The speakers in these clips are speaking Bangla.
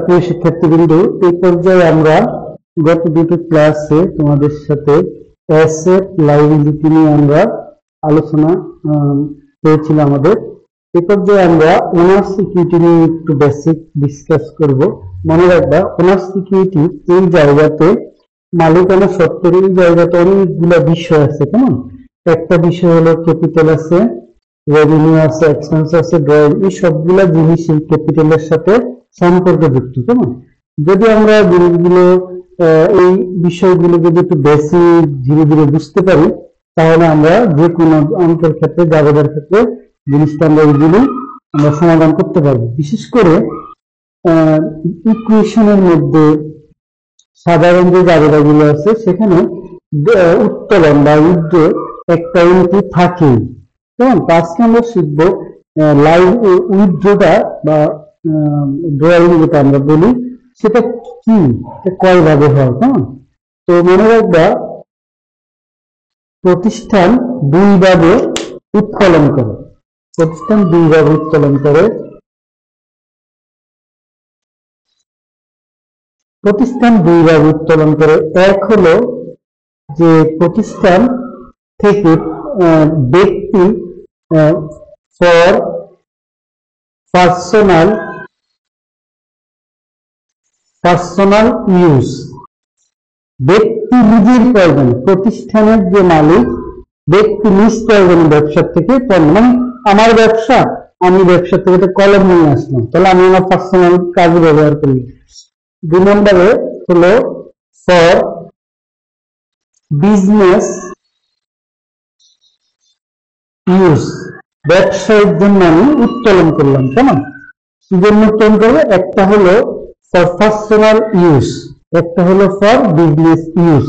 প্রিয় শিক্ষার্থীবৃন্দ, এই পর্যায়ে আমরা গত দুটো ক্লাসে তোমাদের সাথে অ্যাসেট লায়াবিলিটি নিয়ে আমরা আলোচনা করেছিলাম। আমাদের এই পর্যায়ে আমরা ওনার সিকিউরিটি নিয়ে একটু বেসিক ডিসকাস করব। মনে রাখবা, ওনার সিকিউরিটি এই জায়গাতে মালিকানা সত্ত্বের এই জায়গাতে অনেকগুলো বিষয় আছে। কেমন? একটা বিষয় হলো ক্যাপিটাল আছে, রেভিনিউ আছে, এক্সপেন্স আছে, ড্রয়িং, এই সবগুলা জিনিস এই ক্যাপিটালের সাথে সম্পর্কযুক্ত। কেমন? যদি আমরা জিনিসগুলো এই বিষয়গুলো যদি একটু বেশি ধীরে ধীরে বুঝতে পারি, তাহলে আমরা যে কোনো অঙ্কের ক্ষেত্রে, জাবেদার ক্ষেত্রে জিনিসটা আমরা এইগুলি আমরা সমাধান করতে পারবো। বিশেষ করে ইকুয়েশনের মধ্যে সাধারণ যে জাবেদাগুলো আছে সেখানে উত্তোলন বা উইথড্র একটা এন্ট্রি থাকেই। কেমন? আজকে আমরা শিখবো লাইভ উইথড্রটা বা ড্রয়িং যেটা আমরা বলি সেটা কি, কয় ভাবে হয়। কেমন? তো মনে রাখবা, প্রতিষ্ঠান দুই ভাবে উত্তোলন করে। প্রতিষ্ঠান দুই ভাবে উত্তোলন করে। প্রতিষ্ঠান দুই ভাবে উত্তোলন করে। এক হলো যে প্রতিষ্ঠান থেকে ব্যক্তি ফর পার্সোনাল ইউজ, ব্যক্তি নিজের প্রয়োজনে, প্রতিষ্ঠানের যে মালিক ব্যক্তি নিজ প্রয়োজনে ব্যবসা থেকে পণ্য, মানে আমার ব্যবসা, আমি ব্যবসা থেকে একটা কলম নিয়ে আসলাম, তাহলে আমি আমার পার্সোনাল কাজে ব্যবহার করি। দুই নম্বরে হলো ফর বিজনেস ইউজ, ব্যবসায়ের জন্য আমি উত্তোলন করলাম। কেমন? কি জন্য উত্তোলন করবো? একটা হলো ফর পার্সোনাল ইউজ, একটা হলো ফর বিজনেস ইউজ।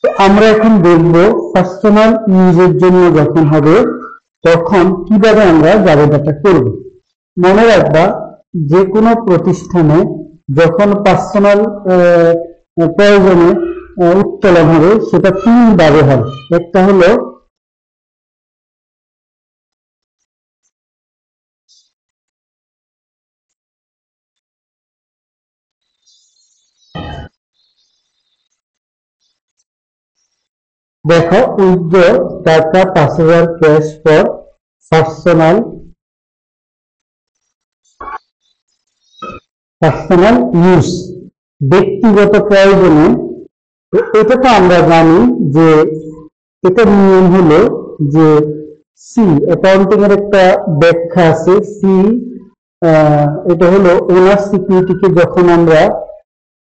তো আমরা এখন দেখবো পার্সোনাল ইউজের জন্য যখন হবে তখন কিভাবে আমরা জাবেদাটা করব। মনে রাখবা, যে কোনো প্রতিষ্ঠানে যখন পার্সোনাল প্রয়োজনে উত্তোলন হবে সেটা তিন ভাবে হয়। একটা হলো দেখো, উইথড্র টাকা ৫,০০০ ক্যাশ ফর পার্সোনাল ইউজ, ব্যক্তিগত প্রয়োজনে। এটা তো আমরা জানি যে এটা নিয়ম হলো যে সি, অ্যাকাউন্টিং এর একটা ব্যাখ্যা আছে সি, এটা হলো ওনার সিকিউরিটিকে যখন আমরা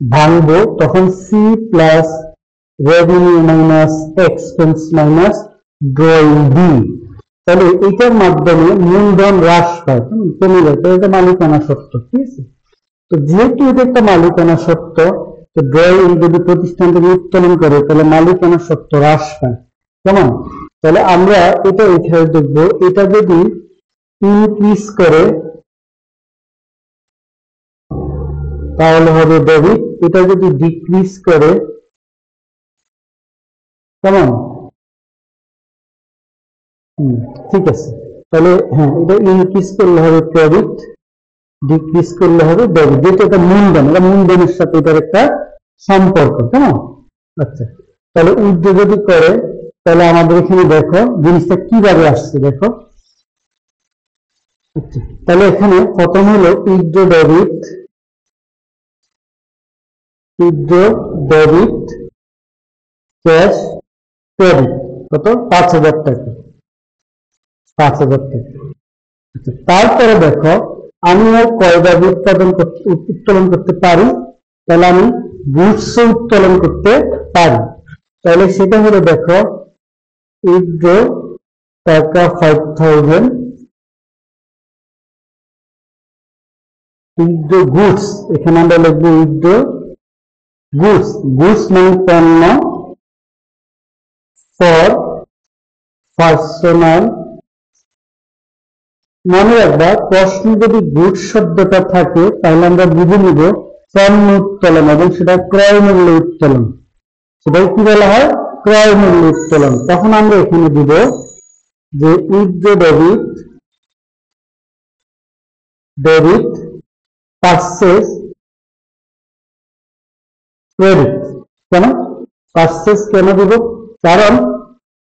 ভাঙবো তখন C plus revenue minus expense minus drawing B, তাহলে এটার মাধ্যমে মূলধন হ্রাস পায়, কমে যায়। তো এটা মালিকানা সত্ত্ব। ঠিক আছে? তো যেহেতু এটা একটা মালিকানা সত্ত্ব, তো ড্রয়িং যদি প্রতিষ্ঠান থেকে উত্তোলন করে তাহলে মালিকানা সত্ত্ব হ্রাস পায়। কেমন? তাহলে আমরা এটা এখানে দেখবো, এটা যদি ইনক্রিজ করে তাহলে হবে ডেবিট, এটা যদি ডিক্রিজ করে, কেমন? ঠিক আছে। তাহলে হ্যাঁ, এটা ইনক্রিজ করলে হবে ক্রেডিট, ডিক্রিজ করলে হবে ডেবিট, যেটা এটা মূলধন, এটা মূলধনের সাথে এটার একটা সম্পর্ক। কেমন? আচ্ছা, তাহলে উইথড্র যদি করে তাহলে আমাদের এখানে দেখো জিনিসটা কিভাবে আসছে। দেখো, আচ্ছা, তাহলে এখানে প্রথম হলো উইথড্র ডেবিট, ক্যাশ ক্রেডিট, কত? ৫,০০০ টাকা। ৫,০০০ টাকা। আচ্ছা, তারপরে দেখো আমি আর কয়ভাবে উত্তোলন করতে পারি, তাহলে আমি গুডস উত্তোলন করতে পারি। তাহলে সেটা হলো, দেখো, উইথড্র টাকা ৫,০০০, উইথড্র গুডস, এখানে আমরা লিখবো উইথড্র গুডস, মানে পণ্য, ফর পার্সোনাল। মনে রাখবা, প্রশ্ন যদি গুডস শব্দটা থাকে তাহলে আমরা বুঝে নিব পণ্য উত্তোলন, এবং সেটা ক্রয় মূল্য উত্তোলন। সেটাই কি বলা হয়? ক্রয় মূল্য উত্তোলন। তখন আমরা এখানে দিব যে উইথড্র ডেবিট পারচেজ ক্রেডিট। কেন পারচেজ কেন দিব? কারণ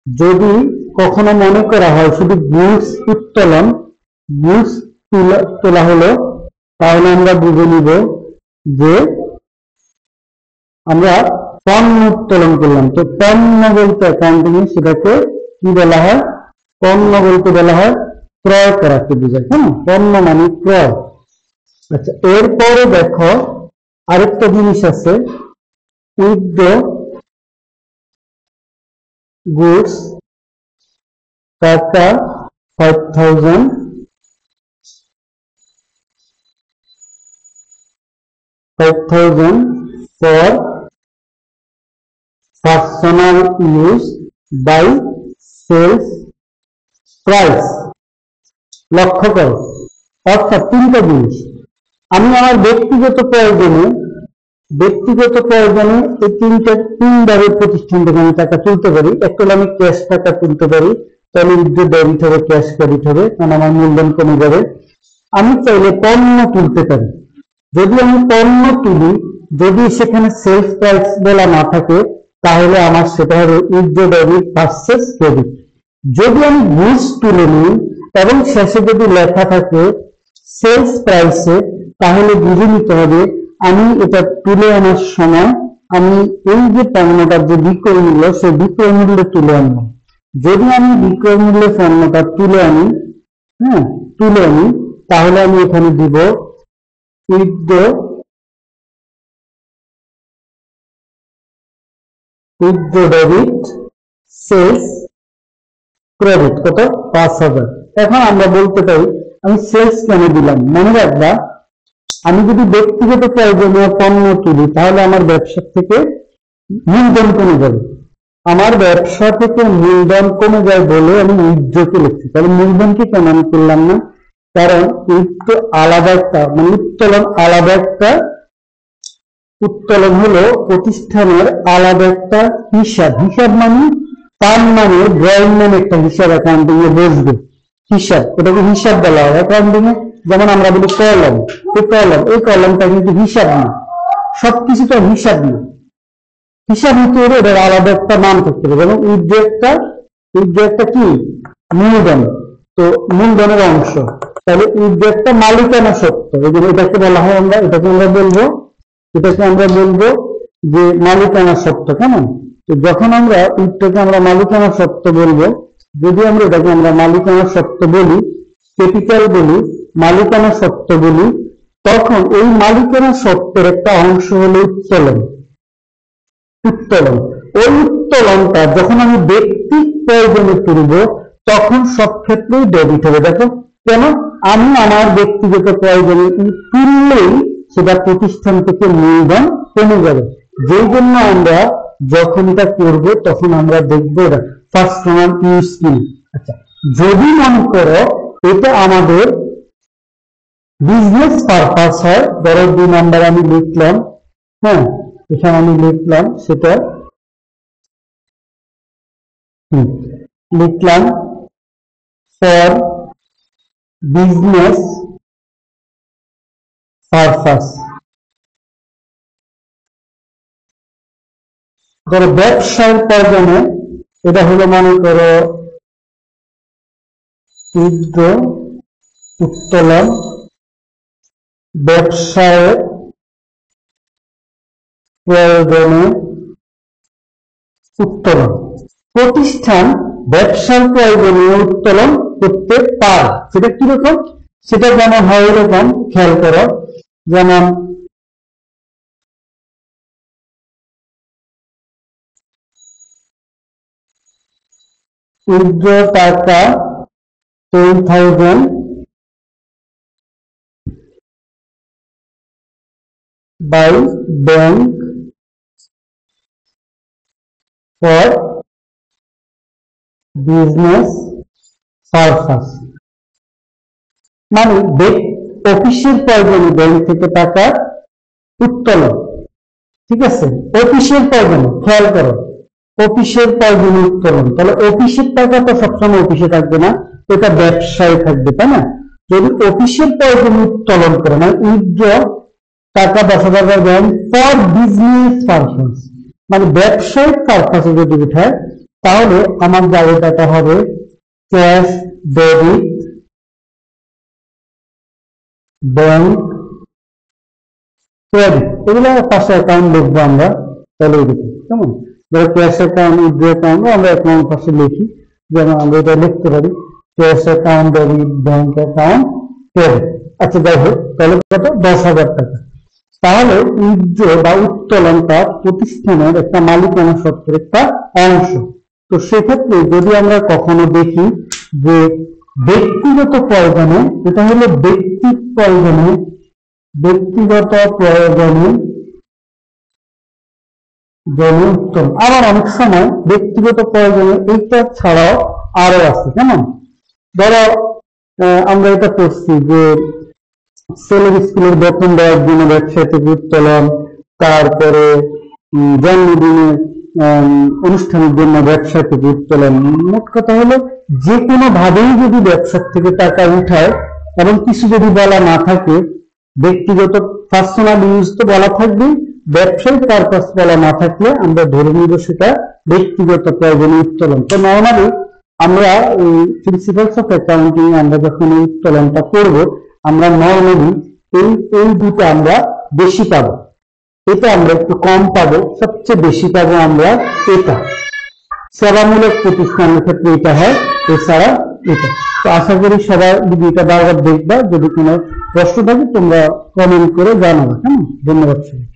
যদি কখনো মনে করা হয় শুধু গুডস উত্তোলন, গুডস তোলা হলো, তাহলে আমরা বুঝে নিব যে আমরা পণ্য উত্তোলন করলাম। তো পণ্য বলতে অ্যাকাউন্টিং এ সেটাকে কি বলা হয়? পণ্য বলতে বলা হয় ক্রয় করাকে বোঝায়। হ্যাঁ, পণ্য মানে ক্রয়। আচ্ছা, এরপরে দেখো আরেকটা জিনিস আছে, উইথ দ্য গুডস টাকা 5000 for personal use by sales price। লক্ষ্য করো, অর্থাৎ তিনটা জিনিস। আমি আমার ব্যক্তিগত প্রয়োজনে এই তিনভাবে প্রতিষ্ঠান থেকে আমি টাকা তুলতে পারি। একটা হলো আমি ক্যাশ টাকা তুলতে পারি, তাহলে ডেবিট হবে, ক্যাশ ক্রেডিট হবে, কারণ আমার মূলধন কমে যাবে। আমি চাইলে পণ্য তুলতে পারি। যদি আমি পণ্য তুলি, যদি সেখানে সেলস প্রাইস বলা না থাকে, তাহলে আমার সেটা হবে উইথড্র ডেবিট ভার্সেস ক্রেডিট। যদি আমি গুডস তুলে নিই এবং শেষে যদি লেখা থাকে সেলস প্রাইসে, তাহলে বুঝে নিতে হবে আমি এটা তুলে আনার সময় আমি এই যে পণ্যটার যে বিক্রয় মূল্য, সেই বিক্রয় মূল্যে তুলে আনবো। যদি আমি বিক্রয় মূল্যে পণ্যটা তুলে আনি, তাহলে আমি এখানে দিব উইথড্র ডেবিট সেলস ক্রেডিট কত? 5000। এখন আমরা বলতে পারি আমি সেলস কেন দিলাম? মনে রাখবা, আমি যদি ব্যক্তিগত প্রয়োজনীয় পণ্য তুলি, তাহলে আমার ব্যবসা থেকে মূলধন কমে যাবে। আমার ব্যবসা থেকে মূলধন কমে যায় বলে আমি উইথড্রকে লিখছি। তাহলে মূলধনকে কেন আমি করলাম না? কারণ উইথড্র আলাদা একটা, মানে উত্তোলন আলাদা একটা, উত্তোলন হলো প্রতিষ্ঠানের আলাদা একটা হিসাব। হিসাব মানে তার মানে ড্রয়িং নামে একটা হিসাব অ্যাকাউন্টিং এ বসবে। হিসাব, এটাকে হিসাব বলা হয় অ্যাকাউন্টিং এ। যেমন আমরা বলি কলম, এই কলমটা কিন্তু হিসাব না, সবকিছু তো হিসাব না। হিসাব নিতে হলে এটার আলাদা একটা নাম থাকতে হবে। যেমন উইথড্র একটা কি? মূলধন, তো মূলধনের অংশ। তাহলে উইথড্র একটা মালিকানা সত্ত্ব, এটাকে বলা হয়, এটাকে আমরা বলবো যে মালিকানা সত্ত্ব। কেমন? তো যখন আমরা উইথড্রকে আমরা মালিকানা সত্ত্ব বলবো, যদি আমরা এটাকে আমরা মালিকানা সত্ত্ব বলি, ক্যাপিটাল বলি, মালিকানা সত্ত্ব বলি, তখন এই মালিকানা সত্ত্বের একটা অংশ হলো উত্তোলন। ওই উত্তোলনটা যখন আমি ব্যক্তি প্রয়োজনে তুলব, তখন সব ক্ষেত্রেই ডেবিট হবে। দেখো কেন? আমি আমার ব্যক্তিগত প্রয়োজনে তুললেই সেটা প্রতিষ্ঠান থেকে মূলধন কমে যাবে। যেই জন্য আমরা যখন এটা করব, তখন আমরা দেখবো এটা পার্সোনাল ইউজ কি। আচ্ছা, যদি মনে করো এটা আমাদের বিজনেস পারপাস হয়, ধরো 2 নাম্বার আমি লিখলাম, এখানে আমি লিখলাম, সেটা লিখলাম ফর বিজনেস পারপাস। ধরো ব্যবসার প্রয়োজনে, এটা হলো মনে করো উইথড্র উত্তোলন, ব্যবসায়ের প্রয়োজনে উত্তোলন। প্রতিষ্ঠান ব্যবসার প্রয়োজনে উত্তোলন করতে পারে। সেটা কিরকম? সেটা যেমন হয় এরকম, খেয়াল করো, যেমন উইথড্র টাকা 10,000 by bank for business purpose। মানে অফিসের প্রয়োজনে ব্যাংক থেকে টাকা উত্তোলন। ঠিক আছে, অফিসের প্রয়োজনে, খেয়াল করো, অফিসের প্রয়োজনে উত্তোলন। তাহলে অফিসের টাকা তো সবসময় অফিসে থাকবে না, এটা ব্যবসায় থাকবে, তাই না? যদি অফিসের প্রয়োজনে উত্তোলন করে, মানে উইথড্র টাকা 10,000 দেন ফর বিজনেস পারপাস, মানে ব্যবসায়িক পারপাসে যদি উঠায় তাহলে আমার জায়গাটা হবে ক্যাশ, ডেবিট, ব্যাংক, ক্রেডিট, এগুলো পাশে অ্যাকাউন্ট লিখবো আমরা। তাহলে কেমন, ধরো ক্যাশ অ্যাকাউন্ট, উইথড্র অ্যাকাউন্ট আমরা অ্যাকাউন্ট পাশে লিখি, যেমন আমরা এটা লিখতে পারি cash account, debit, bank account, credit. আচ্ছা যাই হোক, তাহলে কত, 10,000 টাকা। তাহলে উইথড্র বা উত্তোলনটা প্রতিষ্ঠানের একটা মালিকানা সত্ত্বের একটা অংশ। তো সেক্ষেত্রে যদি আমরা কখনো দেখি যে ব্যক্তিগত প্রয়োজনে, এটা হলো ব্যক্তিগত প্রয়োজনে উত্তোলন। আবার অনেক সময় ব্যক্তিগত প্রয়োজনে এইটা ছাড়াও আরো আছে, কেমন, ধরো আমরা এটা করছি যে ছেলের স্কুলের বেতন দেওয়ার জন্য ব্যবসা থেকে উত্তোলন, তারপরে জন্মদিনের অনুষ্ঠানের জন্য ব্যবসা থেকে উত্তোলন। মোট কথা হলো যে কোনো ভাবেই যদি ব্যবসা থেকে টাকা উঠায় এবং কিছু যদি বলা না থাকে, ব্যক্তিগত পার্সোনাল ইউজ তো বলা থাকবে, ব্যবসায়িক পারপাস বলা না থাকলে আমরা ধরে নিব সেটা ব্যক্তিগত প্রয়োজনে উত্তোলন। তো নরমালি আমরা প্রিন্সিপালস অফ অ্যাকাউন্টিং আমরা যখন এই উত্তোলনটা করব, আমরা নরমালি এই দুটো আমরা বেশি পাবো, এটা আমরা একটু কম পাবো, সবচেয়ে বেশি পাবো আমরা এটা সেবামূলক প্রতিষ্ঠানের ক্ষেত্রে এটা হয়, এছাড়া এটা। তো আশা করি সবাই ভিডিওটা বারবার দেখবা, যদি কোনো প্রশ্ন থাকে তোমরা কমেন্ট করে জানাবে। হ্যাঁ, ধন্যবাদ সবাই।